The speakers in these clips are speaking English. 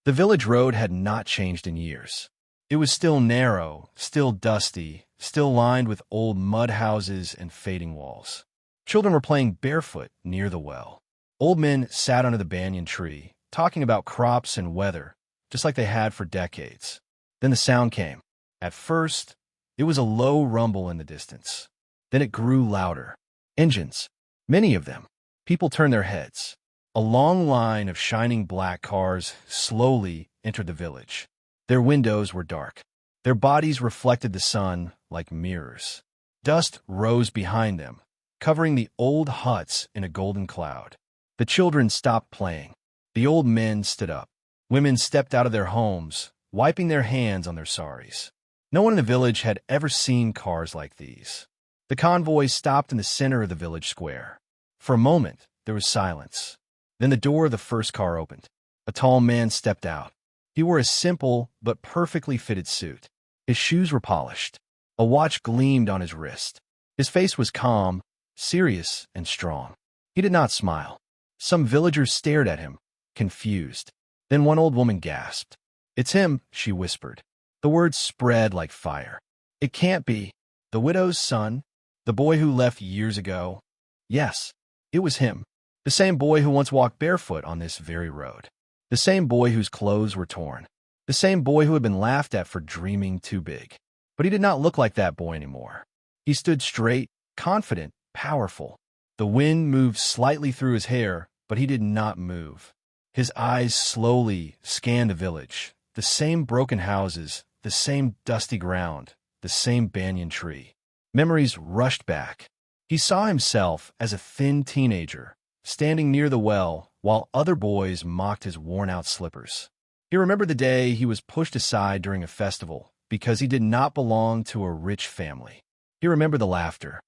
The village road had not changed in years. It was still narrow, still dusty, still lined with old mud houses and fading walls. Children were playing barefoot near the well. Old men sat under the banyan tree, talking about crops and weather, just like they had for decades. Then the sound came. At first, it was a low rumble in the distance. Then it grew louder. Engines. Many of them. People turned their heads. A long line of shining black cars slowly entered the village. Their windows were dark. Their bodies reflected the sun like mirrors. Dust rose behind them, covering the old huts in a golden cloud. The children stopped playing. The old men stood up. Women stepped out of their homes, wiping their hands on their saris. No one in the village had ever seen cars like these. The convoy stopped in the center of the village square. For a moment, there was silence. Then the door of the first car opened. A tall man stepped out. He wore a simple but perfectly fitted suit. His shoes were polished. A watch gleamed on his wrist. His face was calm, serious, and strong. He did not smile. Some villagers stared at him, confused. Then one old woman gasped. "It's him," she whispered. The words spread like fire. "It can't be. The widow's son? The boy who left years ago?" Yes, it was him. The same boy who once walked barefoot on this very road. The same boy whose clothes were torn. The same boy who had been laughed at for dreaming too big. But he did not look like that boy anymore. He stood straight, confident, powerful. The wind moved slightly through his hair, but he did not move. His eyes slowly scanned the village. The same broken houses, the same dusty ground, the same banyan tree. Memories rushed back. He saw himself as a thin teenager, standing near the well while other boys mocked his worn-out slippers. He remembered the day he was pushed aside during a festival because he did not belong to a rich family. He remembered the laughter.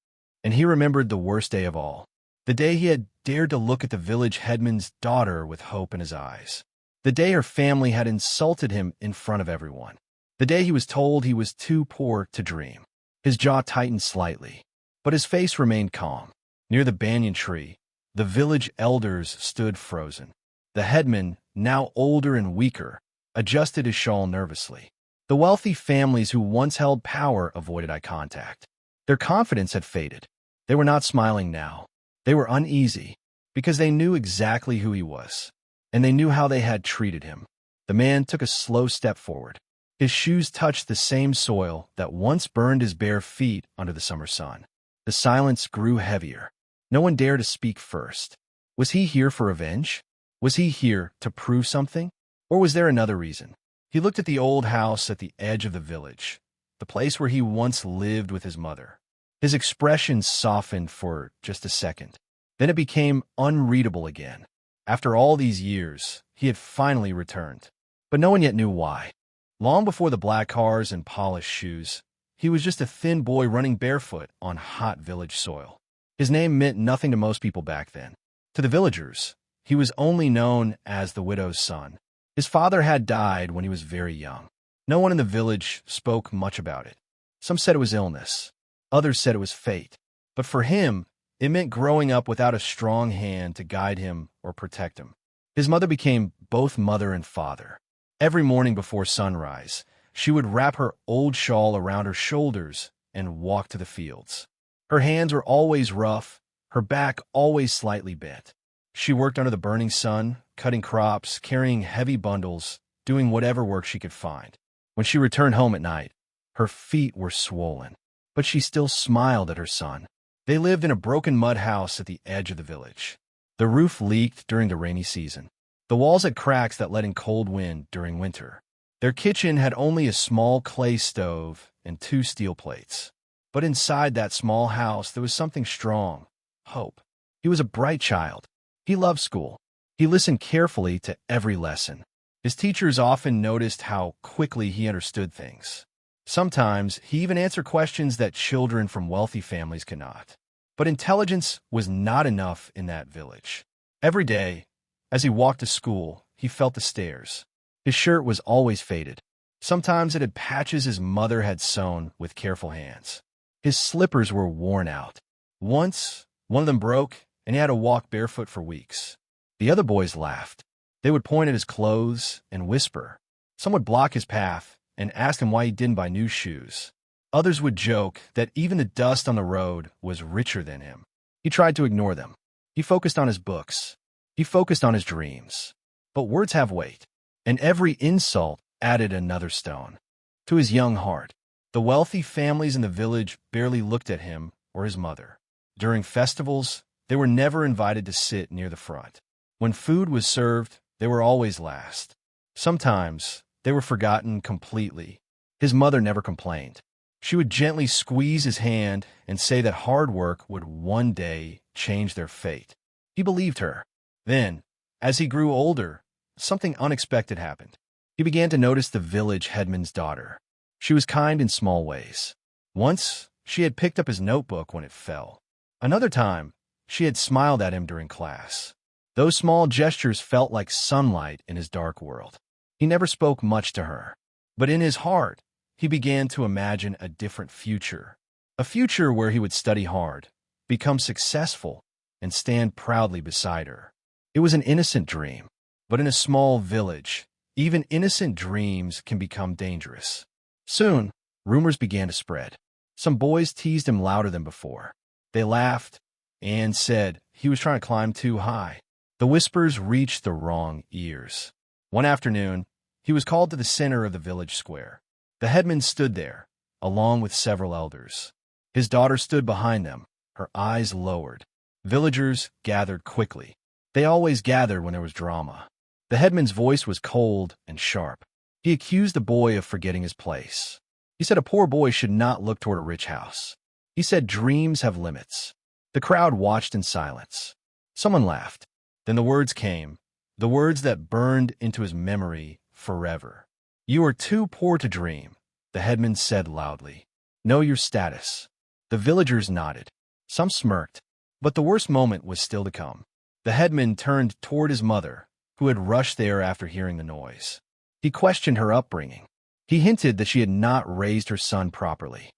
And he remembered the worst day of all. The day he had dared to look at the village headman's daughter with hope in his eyes. The day her family had insulted him in front of everyone. The day he was told he was too poor to dream. His jaw tightened slightly, but his face remained calm. Near the banyan tree, the village elders stood frozen. The headman, now older and weaker, adjusted his shawl nervously. The wealthy families who once held power avoided eye contact. Their confidence had faded. They were not smiling now. They were uneasy, because they knew exactly who he was, and they knew how they had treated him. The man took a slow step forward. His shoes touched the same soil that once burned his bare feet under the summer sun. The silence grew heavier. No one dared to speak first. Was he here for revenge? Was he here to prove something? Or was there another reason? He looked at the old house at the edge of the village, the place where he once lived with his mother. His expression softened for just a second. Then it became unreadable again. After all these years, he had finally returned. But no one yet knew why. Long before the black cars and polished shoes, he was just a thin boy running barefoot on hot village soil. His name meant nothing to most people back then. To the villagers, he was only known as the widow's son. His father had died when he was very young. No one in the village spoke much about it. Some said it was illness. Others said it was fate. But for him, it meant growing up without a strong hand to guide him or protect him. His mother became both mother and father. Every morning before sunrise, she would wrap her old shawl around her shoulders and walk to the fields. Her hands were always rough, her back always slightly bent. She worked under the burning sun, cutting crops, carrying heavy bundles, doing whatever work she could find. When she returned home at night, her feet were swollen, but she still smiled at her son. They lived in a broken mud house at the edge of the village. The roof leaked during the rainy season. The walls had cracks that let in cold wind during winter. Their kitchen had only a small clay stove and 2 steel plates. But inside that small house, there was something strong, hope. He was a bright child. He loved school. He listened carefully to every lesson. His teachers often noticed how quickly he understood things. Sometimes he even answered questions that children from wealthy families cannot. But intelligence was not enough in that village. Every day, as he walked to school, he felt the stares. His shirt was always faded. Sometimes it had patches his mother had sewn with careful hands. His slippers were worn out. Once, one of them broke, and he had to walk barefoot for weeks. The other boys laughed. They would point at his clothes and whisper. Some would block his path and ask him why he didn't buy new shoes. Others would joke that even the dust on the road was richer than him. He tried to ignore them. He focused on his books. He focused on his dreams. But words have weight, and every insult added another stone to his young heart. The wealthy families in the village barely looked at him or his mother. During festivals, they were never invited to sit near the front. When food was served, they were always last. Sometimes, they were forgotten completely. His mother never complained. She would gently squeeze his hand and say that hard work would one day change their fate. He believed her. Then, as he grew older, something unexpected happened. He began to notice the village headman's daughter. She was kind in small ways. Once, she had picked up his notebook when it fell. Another time, she had smiled at him during class. Those small gestures felt like sunlight in his dark world. He never spoke much to her. But in his heart, he began to imagine a different future. A future where he would study hard, become successful, and stand proudly beside her. It was an innocent dream. But in a small village, even innocent dreams can become dangerous. Soon, rumors began to spread. Some boys teased him louder than before. They laughed and said he was trying to climb too high. The whispers reached the wrong ears. One afternoon, he was called to the center of the village square. The headman stood there, along with several elders. His daughter stood behind them, her eyes lowered. Villagers gathered quickly. They always gathered when there was drama. The headman's voice was cold and sharp. He accused the boy of forgetting his place. He said a poor boy should not look toward a rich house. He said dreams have limits. The crowd watched in silence. Someone laughed. Then the words came, the words that burned into his memory forever. "You are too poor to dream," the headman said loudly. "Know your status." The villagers nodded. Some smirked. But the worst moment was still to come. The headman turned toward his mother, who had rushed there after hearing the noise. He questioned her upbringing. He hinted that she had not raised her son properly.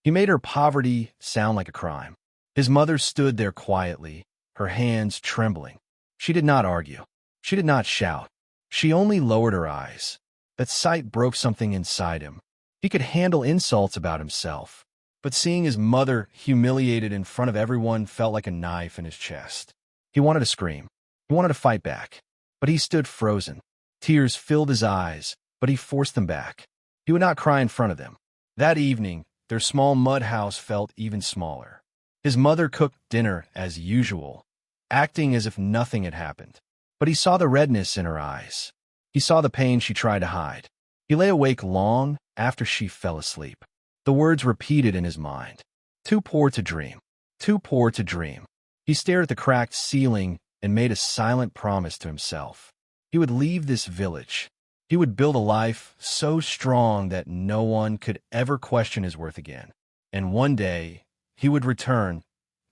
He made her poverty sound like a crime. His mother stood there quietly, her hands trembling. She did not argue. She did not shout. She only lowered her eyes. That sight broke something inside him. He could handle insults about himself, but seeing his mother humiliated in front of everyone felt like a knife in his chest. He wanted to scream. He wanted to fight back. But he stood frozen. Tears filled his eyes, but he forced them back. He would not cry in front of them. That evening, their small mud house felt even smaller. His mother cooked dinner as usual, acting as if nothing had happened. But he saw the redness in her eyes. He saw the pain she tried to hide. He lay awake long after she fell asleep. The words repeated in his mind. Too poor to dream. Too poor to dream. He stared at the cracked ceiling and made a silent promise to himself. He would leave this village. He would build a life so strong that no one could ever question his worth again. And one day, he would return,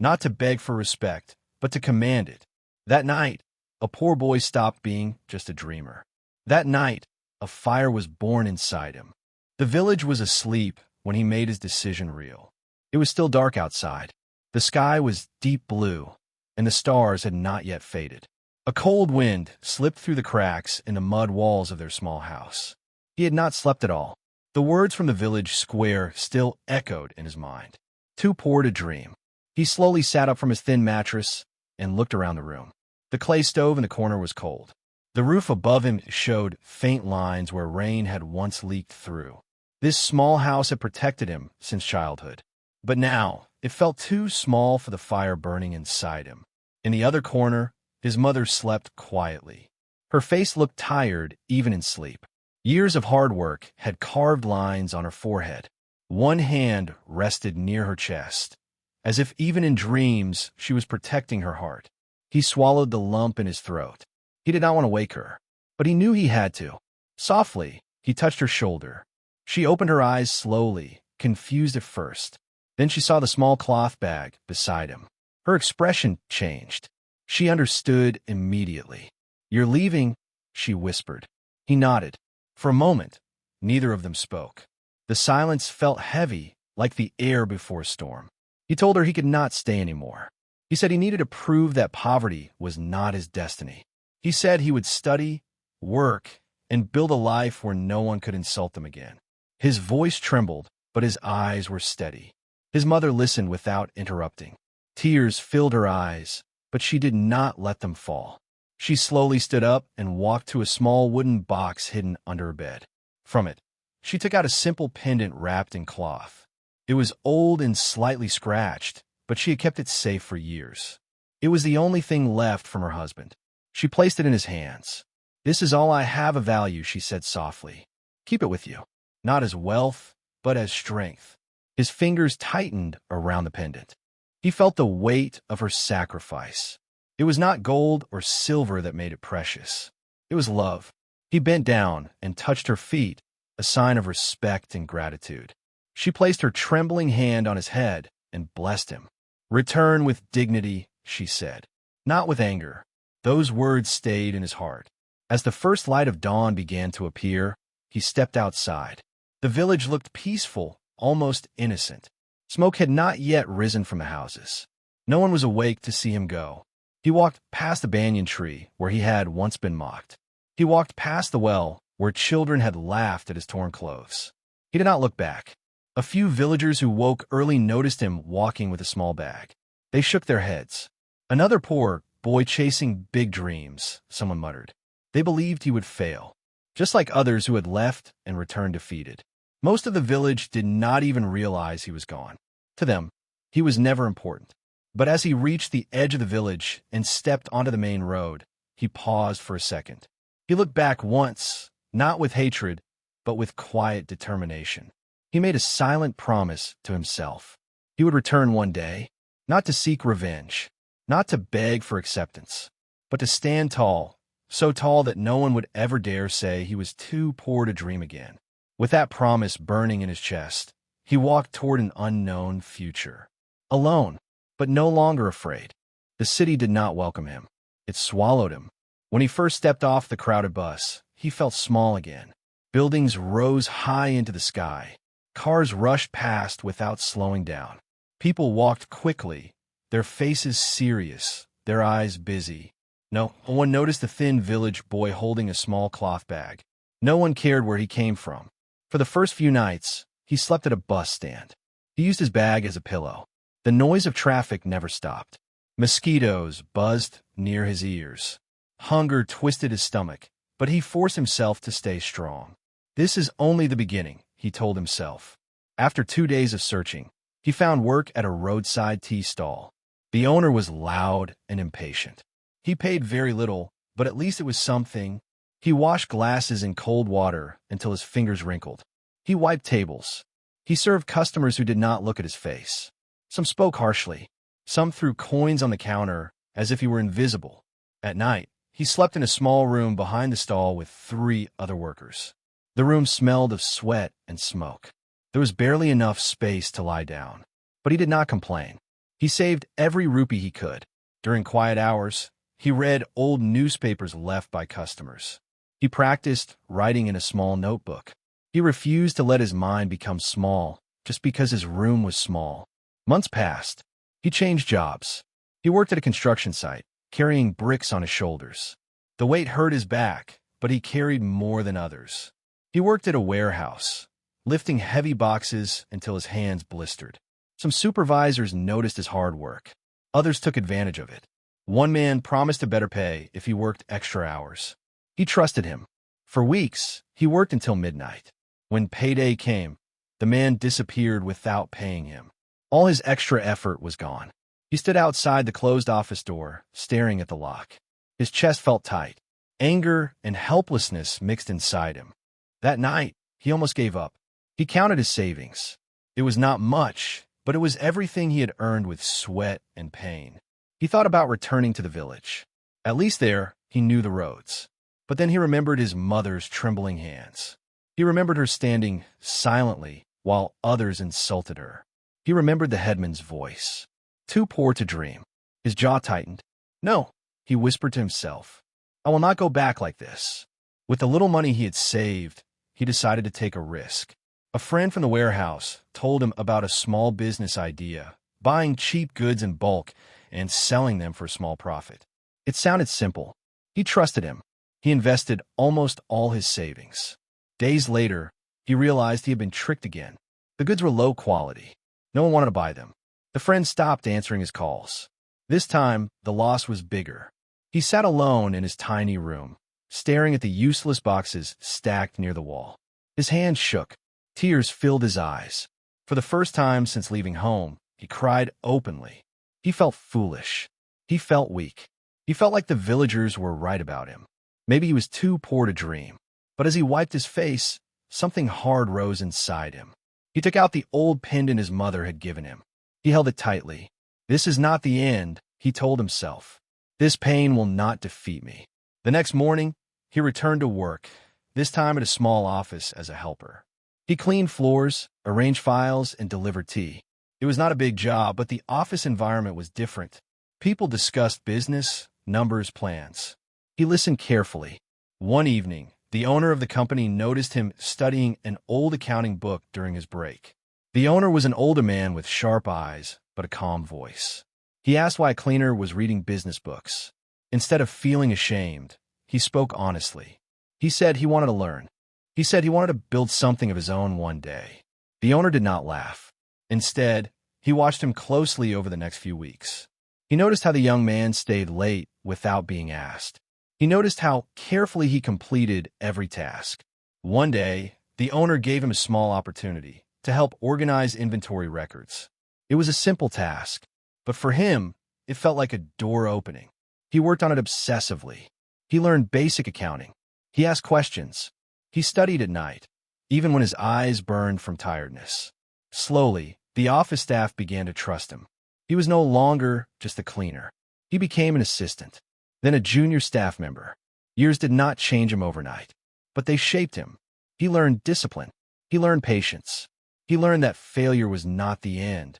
not to beg for respect, but to command it. That night, a poor boy stopped being just a dreamer. That night, a fire was born inside him. The village was asleep when he made his decision real. It was still dark outside. The sky was deep blue, and the stars had not yet faded. A cold wind slipped through the cracks in the mud walls of their small house. He had not slept at all. The words from the village square still echoed in his mind. Too poor to dream. He slowly sat up from his thin mattress and looked around the room. The clay stove in the corner was cold. The roof above him showed faint lines where rain had once leaked through. This small house had protected him since childhood. But now, it felt too small for the fire burning inside him. In the other corner, his mother slept quietly. Her face looked tired even in sleep. Years of hard work had carved lines on her forehead. One hand rested near her chest, as if even in dreams she was protecting her heart. He swallowed the lump in his throat. He did not want to wake her, but he knew he had to. Softly, he touched her shoulder. She opened her eyes slowly, confused at first. Then she saw the small cloth bag beside him. Her expression changed. She understood immediately. "You're leaving," she whispered. He nodded. For a moment, neither of them spoke. The silence felt heavy, like the air before a storm. He told her he could not stay anymore. He said he needed to prove that poverty was not his destiny. He said he would study work, and build a life where no one could insult them again. His voice trembled, but his eyes were steady. His mother listened without interrupting. Tears filled her eyes, but she did not let them fall. She slowly stood up and walked to a small wooden box hidden under her bed. From it, she took out a simple pendant wrapped in cloth. It was old and slightly scratched, but she had kept it safe for years. It was the only thing left from her husband. She placed it in his hands. "This is all I have of value," she said softly. "Keep it with you, not as wealth, but as strength." His fingers tightened around the pendant. He felt the weight of her sacrifice. It was not gold or silver that made it precious. It was love. He bent down and touched her feet, a sign of respect and gratitude. She placed her trembling hand on his head and blessed him. "Return with dignity," she said, "not with anger." Those words stayed in his heart. As the first light of dawn began to appear, he stepped outside. The village looked peaceful, almost innocent. Smoke had not yet risen from the houses. No one was awake to see him go. He walked past the banyan tree, where he had once been mocked. He walked past the well, where children had laughed at his torn clothes. He did not look back. A few villagers who woke early noticed him walking with a small bag. They shook their heads. "Another poor boy chasing big dreams," someone muttered. They believed he would fail, just like others who had left and returned defeated. Most of the village did not even realize he was gone. To them, he was never important. But as he reached the edge of the village and stepped onto the main road, he paused for a second. He looked back once, not with hatred, but with quiet determination. He made a silent promise to himself. He would return one day, not to seek revenge, not to beg for acceptance, but to stand tall, so tall that no one would ever dare say he was too poor to dream again. With that promise burning in his chest, he walked toward an unknown future. Alone, but no longer afraid. The city did not welcome him. It swallowed him. When he first stepped off the crowded bus, he felt small again. Buildings rose high into the sky. Cars rushed past without slowing down. People walked quickly, their faces serious, their eyes busy. No one noticed the thin village boy holding a small cloth bag. No one cared where he came from. For the first few nights, he slept at a bus stand. He used his bag as a pillow. The noise of traffic never stopped. Mosquitoes buzzed near his ears. Hunger twisted his stomach, but he forced himself to stay strong. "This is only the beginning," he told himself. After 2 days of searching, he found work at a roadside tea stall. The owner was loud and impatient. He paid very little, but at least it was something. He washed glasses in cold water until his fingers wrinkled. He wiped tables. He served customers who did not look at his face. Some spoke harshly. Some threw coins on the counter as if he were invisible. At night, he slept in a small room behind the stall with 3 other workers. The room smelled of sweat and smoke. There was barely enough space to lie down. But he did not complain. He saved every rupee he could. During quiet hours, he read old newspapers left by customers. He practiced writing in a small notebook. He refused to let his mind become small just because his room was small. Months passed. He changed jobs. He worked at a construction site, carrying bricks on his shoulders. The weight hurt his back, but he carried more than others. He worked at a warehouse, lifting heavy boxes until his hands blistered. Some supervisors noticed his hard work. Others took advantage of it. One man promised a better pay if he worked extra hours. He trusted him. For weeks, he worked until midnight. When payday came, the man disappeared without paying him. All his extra effort was gone. He stood outside the closed office door, staring at the lock. His chest felt tight. Anger and helplessness mixed inside him. That night, he almost gave up. He counted his savings. It was not much, but it was everything he had earned with sweat and pain. He thought about returning to the village. At least there, he knew the roads. But then he remembered his mother's trembling hands. He remembered her standing silently while others insulted her. He remembered the headman's voice. Too poor to dream. His jaw tightened. "No," he whispered to himself. "I will not go back like this." With the little money he had saved, he decided to take a risk. A friend from the warehouse told him about a small business idea, buying cheap goods in bulk and selling them for a small profit. It sounded simple. He trusted him. He invested almost all his savings. Days later, he realized he had been tricked again. The goods were low quality. No one wanted to buy them. The friend stopped answering his calls. This time, the loss was bigger. He sat alone in his tiny room, staring at the useless boxes stacked near the wall. His hands shook. Tears filled his eyes. For the first time since leaving home, he cried openly. He felt foolish. He felt weak. He felt like the villagers were right about him. Maybe he was too poor to dream. But as he wiped his face, something hard rose inside him. He took out the old pendant his mother had given him. He held it tightly. This is not the end, he told himself. This pain will not defeat me. The next morning, he returned to work, this time at a small office as a helper. He cleaned floors, arranged files, and delivered tea. It was not a big job, but the office environment was different. People discussed business, numbers, plans. He listened carefully. One evening, the owner of the company noticed him studying an old accounting book during his break. The owner was an older man with sharp eyes, but a calm voice. He asked why a cleaner was reading business books. Instead of feeling ashamed, he spoke honestly. He said he wanted to learn. He said he wanted to build something of his own one day. The owner did not laugh. Instead, he watched him closely over the next few weeks. He noticed how the young man stayed late without being asked. He noticed how carefully he completed every task. One day, the owner gave him a small opportunity to help organize inventory records. It was a simple task, but for him, it felt like a door opening. He worked on it obsessively. He learned basic accounting. He asked questions. He studied at night, even when his eyes burned from tiredness. Slowly, the office staff began to trust him. He was no longer just a cleaner. He became an assistant, then a junior staff member. Years did not change him overnight, but they shaped him. He learned discipline. He learned patience. He learned that failure was not the end.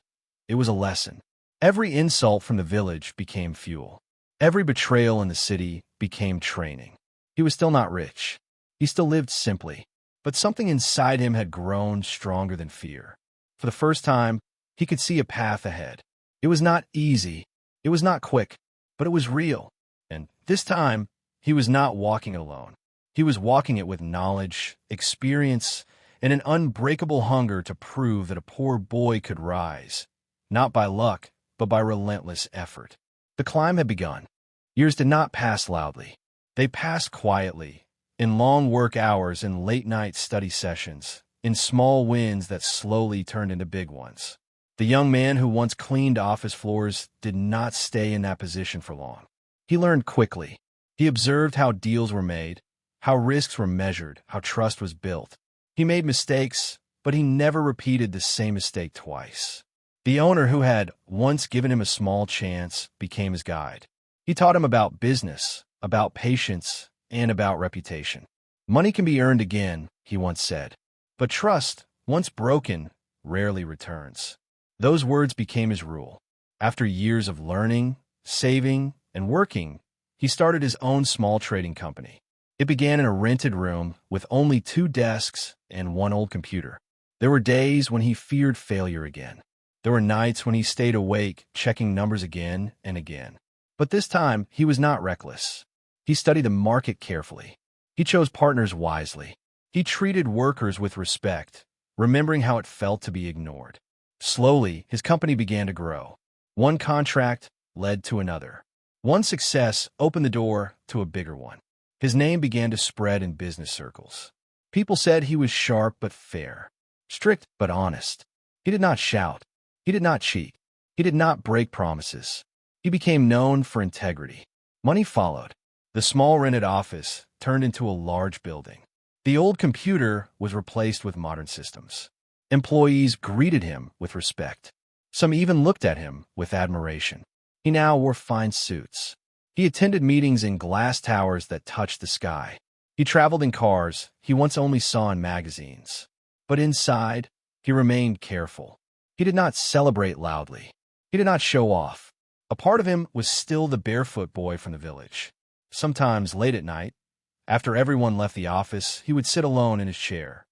It was a lesson. Every insult from the village became fuel. Every betrayal in the city became training. He was still not rich. He still lived simply, but something inside him had grown stronger than fear. For the first time, he could see a path ahead. It was not easy. It was not quick, but it was real. And this time, he was not walking alone. He was walking it with knowledge, experience, and an unbreakable hunger to prove that a poor boy could rise, not by luck, but by relentless effort. The climb had begun. Years did not pass loudly. They passed quietly, in long work hours and late-night study sessions, in small wins that slowly turned into big ones. The young man who once cleaned office floors did not stay in that position for long. He learned quickly. He observed how deals were made, how risks were measured, how trust was built. He made mistakes, but he never repeated the same mistake twice. The owner who had once given him a small chance became his guide. He taught him about business, about patience, and about reputation. Money can be earned again, he once said, but trust, once broken, rarely returns. Those words became his rule. After years of learning, saving, and working, he started his own small trading company. It began in a rented room with only 2 desks and 1 old computer. There were days when he feared failure again. There were nights when he stayed awake, checking numbers again and again. But this time, he was not reckless. He studied the market carefully. He chose partners wisely. He treated workers with respect, remembering how it felt to be ignored. Slowly, his company began to grow. One contract led to another. One success opened the door to a bigger one. His name began to spread in business circles. People said he was sharp but fair, strict but honest. He did not shout. He did not cheat. He did not break promises. He became known for integrity. Money followed. The small rented office turned into a large building. The old computer was replaced with modern systems. Employees greeted him with respect. Some even looked at him with admiration. He now wore fine suits. He attended meetings in glass towers that touched the sky. He traveled in cars he once only saw in magazines. But inside, he remained careful. He did not celebrate loudly. He did not show off. A part of him was still the barefoot boy from the village. Sometimes late at night, after everyone left the office, he would sit alone in his chair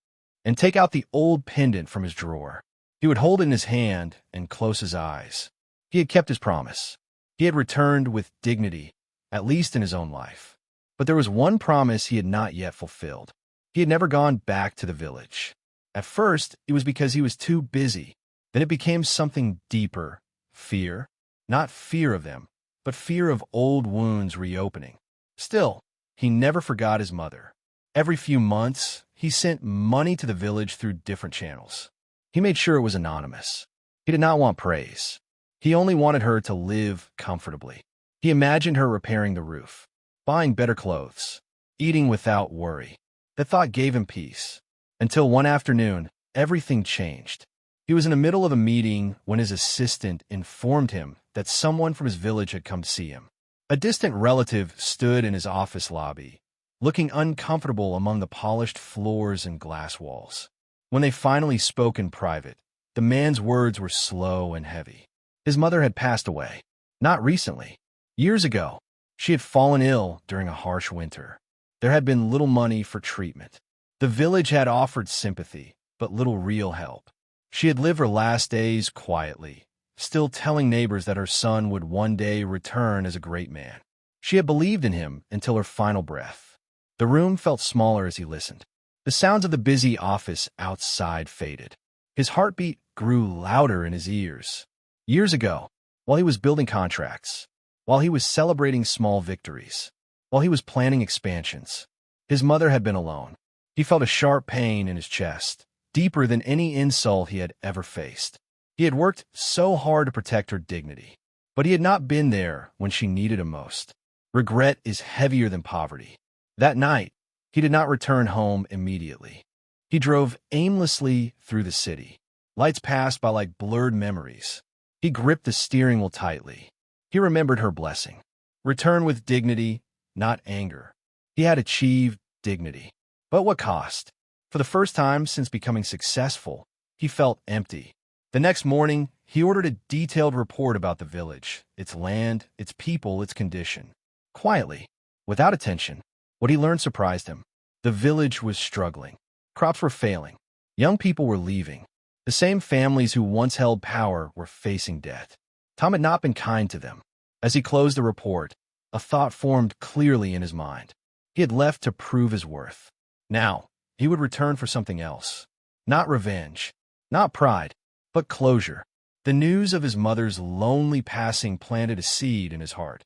and take out the old pendant from his drawer. He would hold it in his hand and close his eyes. He had kept his promise. He had returned with dignity, at least in his own life. But there was one promise he had not yet fulfilled. He had never gone back to the village. At first, it was because he was too busy. Then it became something deeper, fear. Not fear of them, but fear of old wounds reopening. Still, he never forgot his mother. Every few months, he sent money to the village through different channels. He made sure it was anonymous. He did not want praise. He only wanted her to live comfortably. He imagined her repairing the roof, buying better clothes, eating without worry. The thought gave him peace. Until one afternoon, everything changed. He was in the middle of a meeting when his assistant informed him that someone from his village had come to see him. A distant relative stood in his office lobby, looking uncomfortable among the polished floors and glass walls. When they finally spoke in private, the man's words were slow and heavy. His mother had passed away. Not recently. Years ago, she had fallen ill during a harsh winter. There had been little money for treatment. The village had offered sympathy, but little real help. She had lived her last days quietly, still telling neighbors that her son would one day return as a great man. She had believed in him until her final breath. The room felt smaller as he listened. The sounds of the busy office outside faded. His heartbeat grew louder in his ears. Years ago, while he was building contracts, while he was celebrating small victories, while he was planning expansions, his mother had been alone. He felt a sharp pain in his chest, deeper than any insult he had ever faced. He had worked so hard to protect her dignity, but he had not been there when she needed him most. Regret is heavier than poverty. That night, he did not return home immediately. He drove aimlessly through the city. Lights passed by like blurred memories. He gripped the steering wheel tightly. He remembered her blessing. Return with dignity, not anger. He had achieved dignity. But what cost? For the first time since becoming successful, he felt empty. The next morning, he ordered a detailed report about the village, its land, its people, its condition. Quietly, without attention, what he learned surprised him. The village was struggling. Crops were failing. Young people were leaving. The same families who once held power were facing death. Tom had not been kind to them. As he closed the report, a thought formed clearly in his mind. He had left to prove his worth. Now, he would return for something else. Not revenge, not pride, but closure. The news of his mother's lonely passing planted a seed in his heart,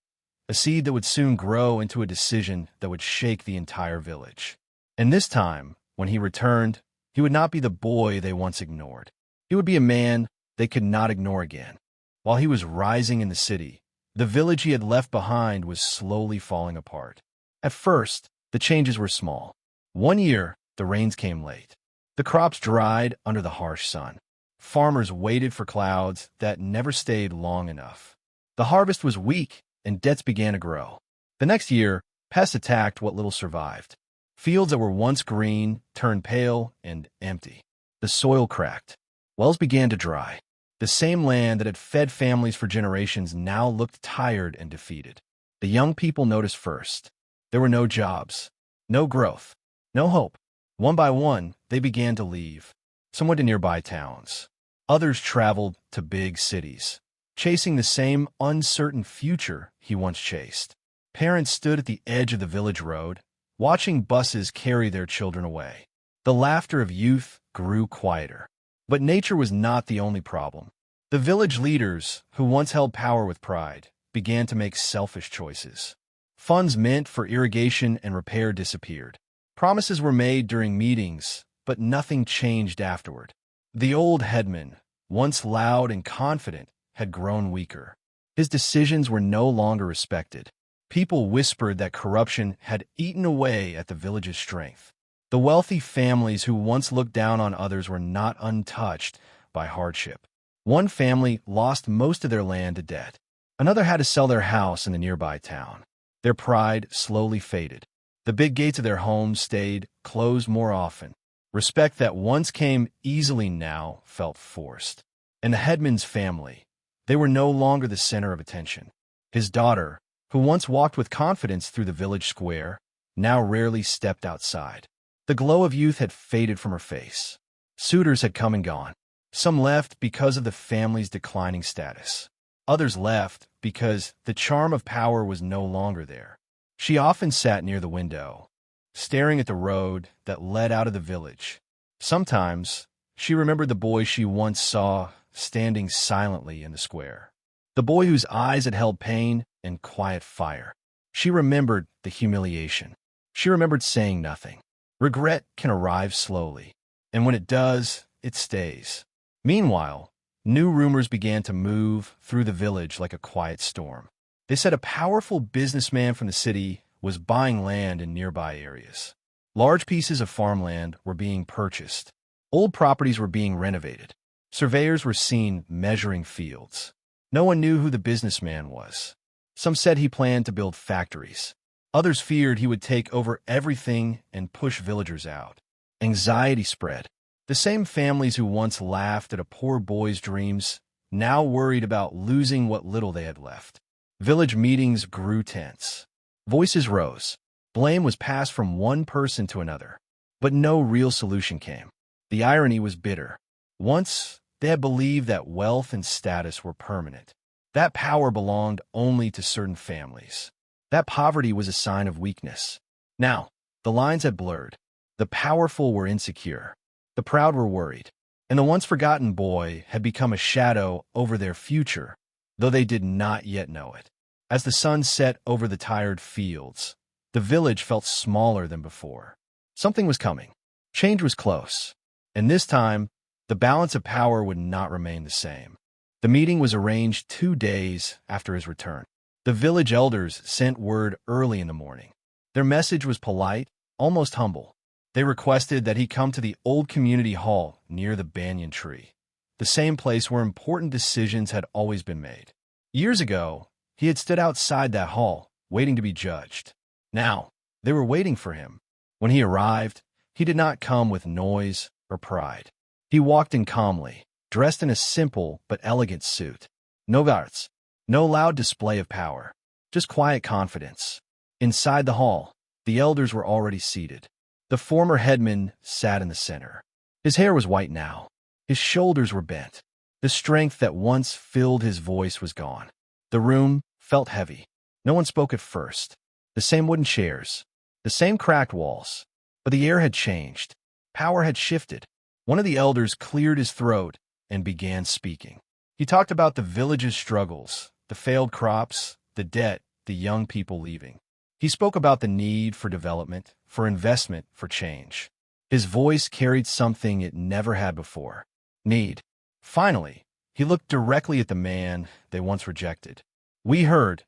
a seed that would soon grow into a decision that would shake the entire village. And this time, when he returned, he would not be the boy they once ignored. He would be a man they could not ignore again. While he was rising in the city, the village he had left behind was slowly falling apart. At first, the changes were small. One year, the rains came late. The crops dried under the harsh sun. Farmers waited for clouds that never stayed long enough. The harvest was weak, and debts began to grow. The next year, pests attacked what little survived. Fields that were once green turned pale and empty. The soil cracked. Wells began to dry. The same land that had fed families for generations now looked tired and defeated. The young people noticed first. There were no jobs, no growth, no hope. One by one, they began to leave. Some went to nearby towns. Others traveled to big cities, chasing the same uncertain future he once chased. Parents stood at the edge of the village road, watching buses carry their children away. The laughter of youth grew quieter. But nature was not the only problem. The village leaders, who once held power with pride, began to make selfish choices. Funds meant for irrigation and repair disappeared. Promises were made during meetings, but nothing changed afterward. The old headman, once loud and confident, had grown weaker. His decisions were no longer respected. People whispered that corruption had eaten away at the village's strength. The wealthy families who once looked down on others were not untouched by hardship. One family lost most of their land to debt. Another had to sell their house in the nearby town. Their pride slowly faded. The big gates of their homes stayed closed more often. Respect that once came easily now felt forced. And the headman's family, they were no longer the center of attention. His daughter, who once walked with confidence through the village square, now rarely stepped outside. The glow of youth had faded from her face. Suitors had come and gone. Some left because of the family's declining status. Others left because the charm of power was no longer there. She often sat near the window, staring at the road that led out of the village. Sometimes, she remembered the boy she once saw standing silently in the square. The boy whose eyes had held pain and quiet fire. She remembered the humiliation. She remembered saying nothing. Regret can arrive slowly, and when it does, it stays. Meanwhile, new rumors began to move through the village like a quiet storm. They said a powerful businessman from the city was buying land in nearby areas. Large pieces of farmland were being purchased. Old properties were being renovated. Surveyors were seen measuring fields. No one knew who the businessman was. Some said he planned to build factories. Others feared he would take over everything and push villagers out. Anxiety spread. The same families who once laughed at a poor boy's dreams now worried about losing what little they had left. Village meetings grew tense. Voices rose. Blame was passed from one person to another. But no real solution came. The irony was bitter. Once, they had believed that wealth and status were permanent. That power belonged only to certain families. That poverty was a sign of weakness. Now, the lines had blurred. The powerful were insecure. The proud were worried. And the once forgotten boy had become a shadow over their future, though they did not yet know it. As the sun set over the tired fields, the village felt smaller than before. Something was coming. Change was close. And this time, the balance of power would not remain the same. The meeting was arranged 2 days after his return. The village elders sent word early in the morning. Their message was polite, almost humble. They requested that he come to the old community hall near the banyan tree, the same place where important decisions had always been made. Years ago, he had stood outside that hall, waiting to be judged. Now, they were waiting for him. When he arrived, he did not come with noise or pride. He walked in calmly, dressed in a simple but elegant suit. No guards, no loud display of power, just quiet confidence. Inside the hall, the elders were already seated. The former headman sat in the center. His hair was white now. His shoulders were bent. The strength that once filled his voice was gone. The room felt heavy. No one spoke at first. The same wooden chairs, the same cracked walls. But the air had changed. Power had shifted. One of the elders cleared his throat and began speaking. He talked about the village's struggles, the failed crops, the debt, the young people leaving. He spoke about the need for development, for investment, for change. His voice carried something it never had before. Need. Finally, he looked directly at the man they once rejected. "We heard.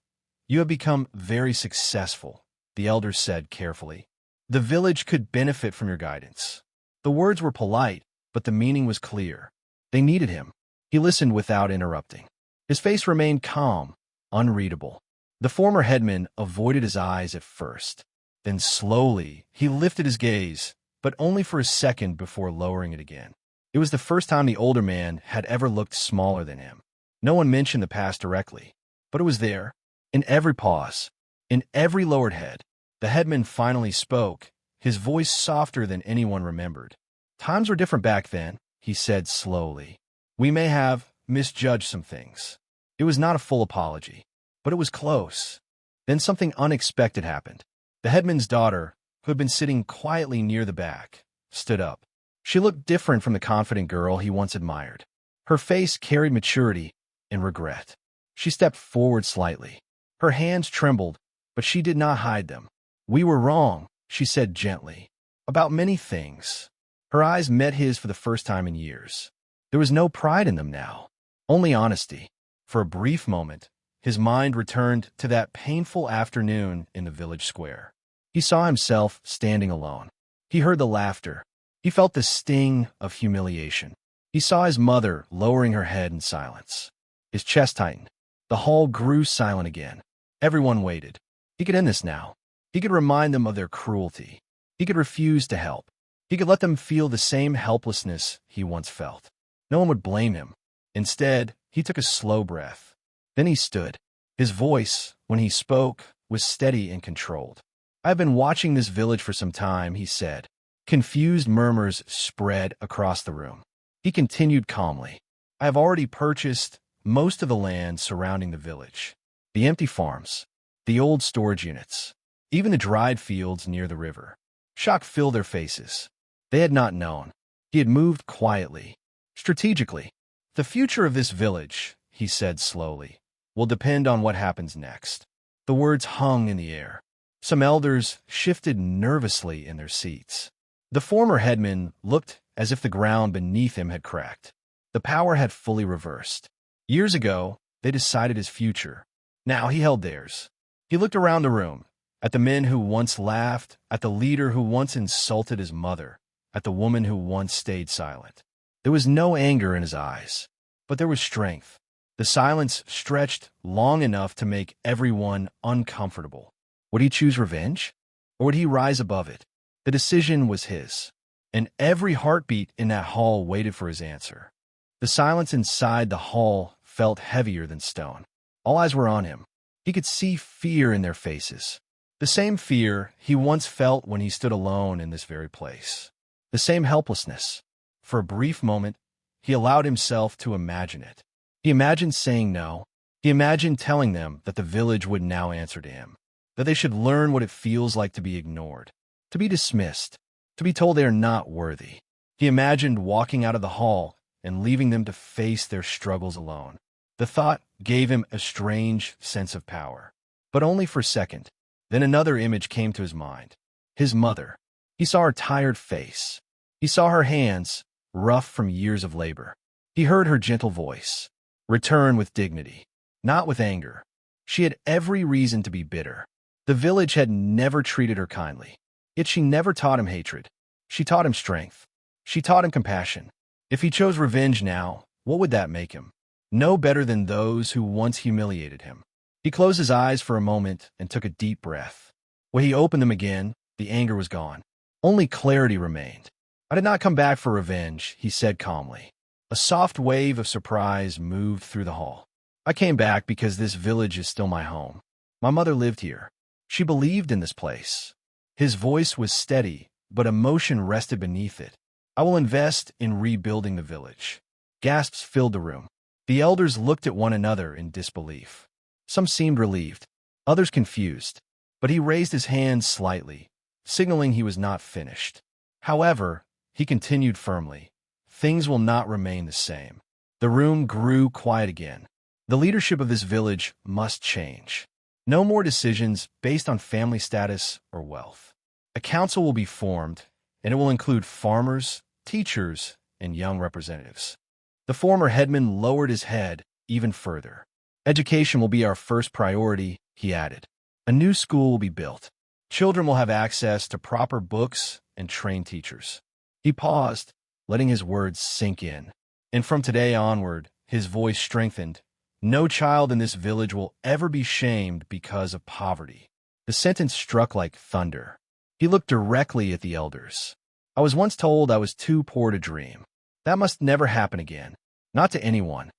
You have become very successful," the elder said carefully. "The village could benefit from your guidance." The words were polite, but the meaning was clear. They needed him. He listened without interrupting. His face remained calm, unreadable. The former headman avoided his eyes at first. Then slowly, he lifted his gaze, but only for a second before lowering it again. It was the first time the older man had ever looked smaller than him. No one mentioned the past directly, but it was there, in every pause, in every lowered head. The headman finally spoke, his voice softer than anyone remembered. "Times were different back then," he said slowly. "We may have misjudged some things." It was not a full apology, but it was close. Then something unexpected happened. The headman's daughter, who had been sitting quietly near the back, stood up. She looked different from the confident girl he once admired. Her face carried maturity and regret. She stepped forward slightly. Her hands trembled, but she did not hide them. "We were wrong," she said gently, "about many things." Her eyes met his for the first time in years. There was no pride in them now, only honesty. For a brief moment, his mind returned to that painful afternoon in the village square. He saw himself standing alone. He heard the laughter. He felt the sting of humiliation. He saw his mother lowering her head in silence. His chest tightened. The hall grew silent again. Everyone waited. He could end this now. He could remind them of their cruelty. He could refuse to help. He could let them feel the same helplessness he once felt. No one would blame him. Instead, he took a slow breath. Then he stood. His voice, when he spoke, was steady and controlled. "I've been watching this village for some time," he said. Confused murmurs spread across the room. He continued calmly. "I have already purchased most of the land surrounding the village. The empty farms, the old storage units. even the dried fields near the river. Shock filled their faces. They had not known. He had moved quietly, strategically. The future of this village, he said slowly, will depend on what happens next. The words hung in the air. Some elders shifted nervously in their seats. The former headman looked as if the ground beneath him had cracked. The power had fully reversed. Years ago, they decided his future. Now he held theirs. He looked around the room, at the men who once laughed, at the leader who once insulted his mother, at the woman who once stayed silent. There was no anger in his eyes, but there was strength. The silence stretched long enough to make everyone uncomfortable. Would he choose revenge, or would he rise above it? The decision was his, and every heartbeat in that hall waited for his answer. The silence inside the hall felt heavier than stone. All eyes were on him. He could see fear in their faces. The same fear he once felt when he stood alone in this very place. The same helplessness. For a brief moment, he allowed himself to imagine it. He imagined saying no. He imagined telling them that the village would now answer to him, that they should learn what it feels like to be ignored, to be dismissed, to be told they are not worthy. He imagined walking out of the hall and leaving them to face their struggles alone. The thought gave him a strange sense of power, but only for a second. Then another image came to his mind. His mother. He saw her tired face. He saw her hands, rough from years of labor. He heard her gentle voice, return with dignity, not with anger. She had every reason to be bitter. The village had never treated her kindly. Yet she never taught him hatred. She taught him strength. She taught him compassion. If he chose revenge now, what would that make him? No better than those who once humiliated him. He closed his eyes for a moment and took a deep breath. When he opened them again, the anger was gone. Only clarity remained. I did not come back for revenge, he said calmly. A soft wave of surprise moved through the hall. I came back because this village is still my home. My mother lived here. She believed in this place. His voice was steady, but emotion rested beneath it. I will invest in rebuilding the village. Gasps filled the room. The elders looked at one another in disbelief. Some seemed relieved, others confused, but he raised his hand slightly, signaling he was not finished. However, he continued firmly, things will not remain the same. The room grew quiet again. The leadership of this village must change. No more decisions based on family status or wealth. A council will be formed, and it will include farmers, teachers, and young representatives. The former headman lowered his head even further. Education will be our first priority, he added. A new school will be built. Children will have access to proper books and trained teachers. He paused, letting his words sink in. And from today onward, his voice strengthened. No child in this village will ever be shamed because of poverty. The sentence struck like thunder. He looked directly at the elders. I was once told I was too poor to dream. That must never happen again. Not to anyone.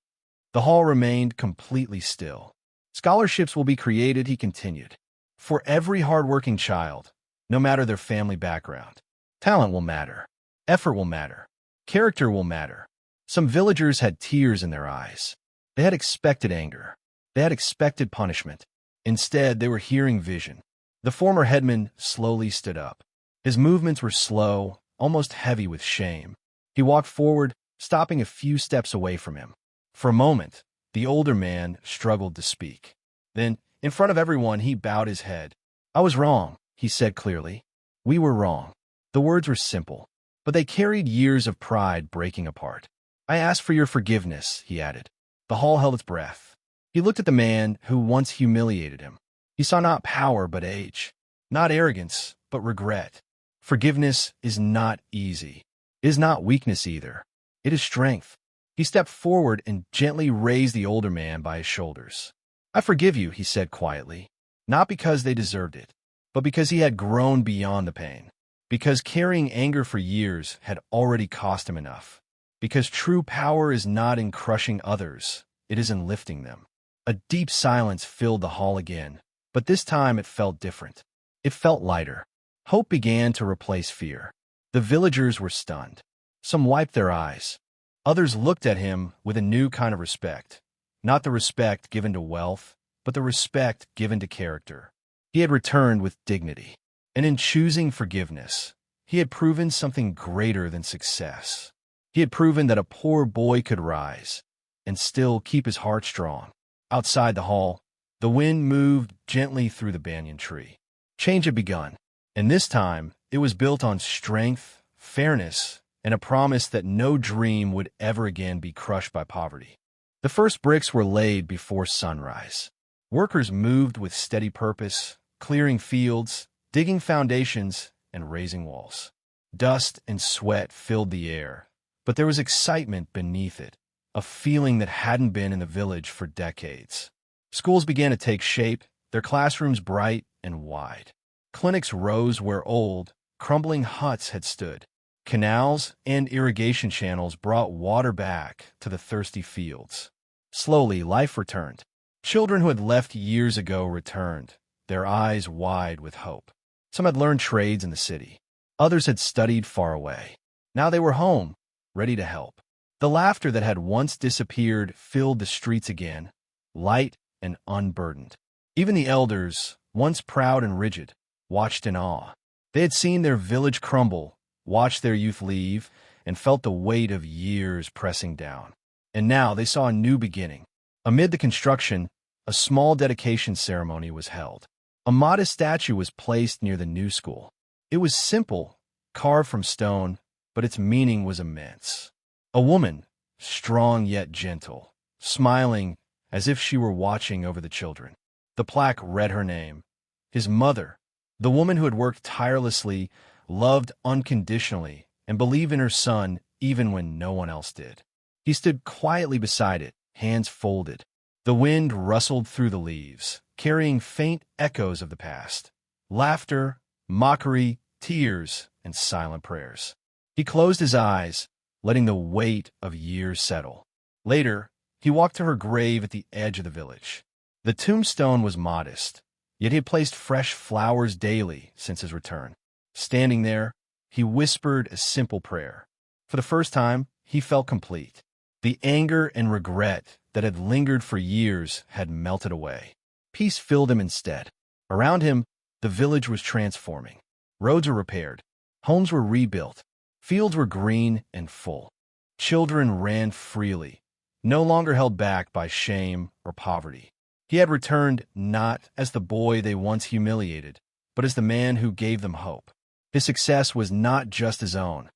The hall remained completely still. Scholarships will be created, he continued. For every hard-working child, no matter their family background. Talent will matter. Effort will matter. Character will matter. Some villagers had tears in their eyes. They had expected anger. They had expected punishment. Instead, they were hearing vision. The former headman slowly stood up. His movements were slow, almost heavy with shame. He walked forward, stopping a few steps away from him. For a moment, the older man struggled to speak. Then, in front of everyone, he bowed his head. I was wrong, he said clearly. We were wrong. The words were simple, but they carried years of pride breaking apart. I ask for your forgiveness, he added. The hall held its breath. He looked at the man who once humiliated him. He saw not power but age, not arrogance but regret. Forgiveness is not easy. It is not weakness either. It is strength. He stepped forward and gently raised the older man by his shoulders. I forgive you, he said quietly, not because they deserved it, but because he had grown beyond the pain, because carrying anger for years had already cost him enough, because true power is not in crushing others, it is in lifting them. A deep silence filled the hall again, but this time it felt different. It felt lighter. Hope began to replace fear. The villagers were stunned. Some wiped their eyes. Others looked at him with a new kind of respect, not the respect given to wealth, but the respect given to character. He had returned with dignity. And in choosing forgiveness, he had proven something greater than success. He had proven that a poor boy could rise and still keep his heart strong. Outside the hall, the wind moved gently through the banyan tree. Change had begun, and this time it was built on strength, fairness, and a promise that no dream would ever again be crushed by poverty. The first bricks were laid before sunrise. Workers moved with steady purpose, clearing fields, digging foundations, and raising walls. Dust and sweat filled the air, but there was excitement beneath it, a feeling that hadn't been in the village for decades. Schools began to take shape, their classrooms bright and wide. Clinics rose where old, crumbling huts had stood. Canals and irrigation channels brought water back to the thirsty fields. Slowly, life returned. Children who had left years ago returned, their eyes wide with hope. Some had learned trades in the city. Others had studied far away. Now they were home, ready to help. The laughter that had once disappeared filled the streets again, light and unburdened. Even the elders, once proud and rigid, watched in awe. They had seen their village crumble, watched their youth leave, and felt the weight of years pressing down. And now they saw a new beginning. Amid the construction, a small dedication ceremony was held. A modest statue was placed near the new school. It was simple, carved from stone, but its meaning was immense. A woman, strong yet gentle, smiling as if she were watching over the children. The plaque read her name, his mother, the woman who had worked tirelessly, loved unconditionally, and believed in her son even when no one else did. He stood quietly beside it, hands folded. The wind rustled through the leaves, carrying faint echoes of the past. Laughter, mockery, tears, and silent prayers. He closed his eyes, letting the weight of years settle. Later, he walked to her grave at the edge of the village. The tombstone was modest, yet he had placed fresh flowers daily since his return. Standing there, he whispered a simple prayer. For the first time, he felt complete. The anger and regret that had lingered for years had melted away. Peace filled him instead. Around him, the village was transforming. Roads were repaired. Homes were rebuilt. Fields were green and full. Children ran freely, no longer held back by shame or poverty. He had returned not as the boy they once humiliated, but as the man who gave them hope. His success was not just his own.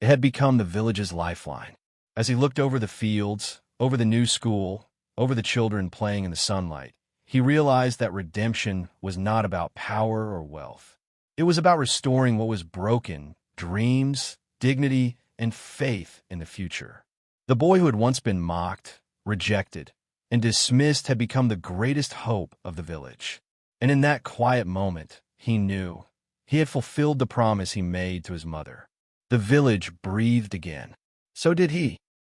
It had become the village's lifeline. As he looked over the fields, over the new school, over the children playing in the sunlight, he realized that redemption was not about power or wealth. It was about restoring what was broken, dreams, dignity, and faith in the future. The boy who had once been mocked, rejected, and dismissed had become the greatest hope of the village. And in that quiet moment, he knew he had fulfilled the promise he made to his mother. The village breathed again. So did he.